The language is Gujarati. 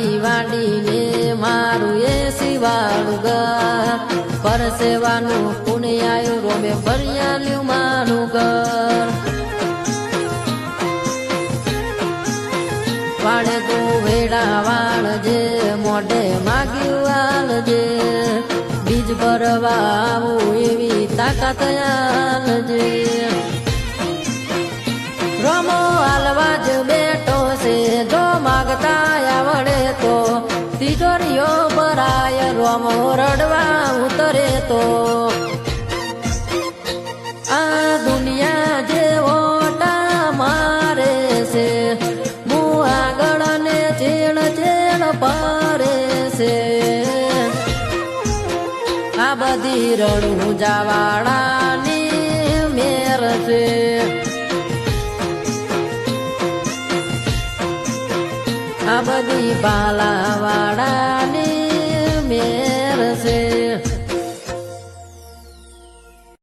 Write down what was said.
મારી વાડીને મારું એ શિવાળું ઘર પરસેવાનું પુણ્ય આવ્યું રોમે ફરિયાલ્યું મારું ઘર વાળે તું વેડા વાળજે મોઢે માગ્યું વાળજે બીજ ભરવા આવું એવી તાકાત આલજે રમો હાલવા જ બેઠો છે જો માગતા આવડે તો તિજોરીઓ ભરાય રમો રડવા ઉતરે તો આ દુનિયા જે ઓટા મારે છે હું આગળ ને ચેણ ચેણ પારે છે આ બધી રણું જાવાળાની મેર છે આ બધી પાલા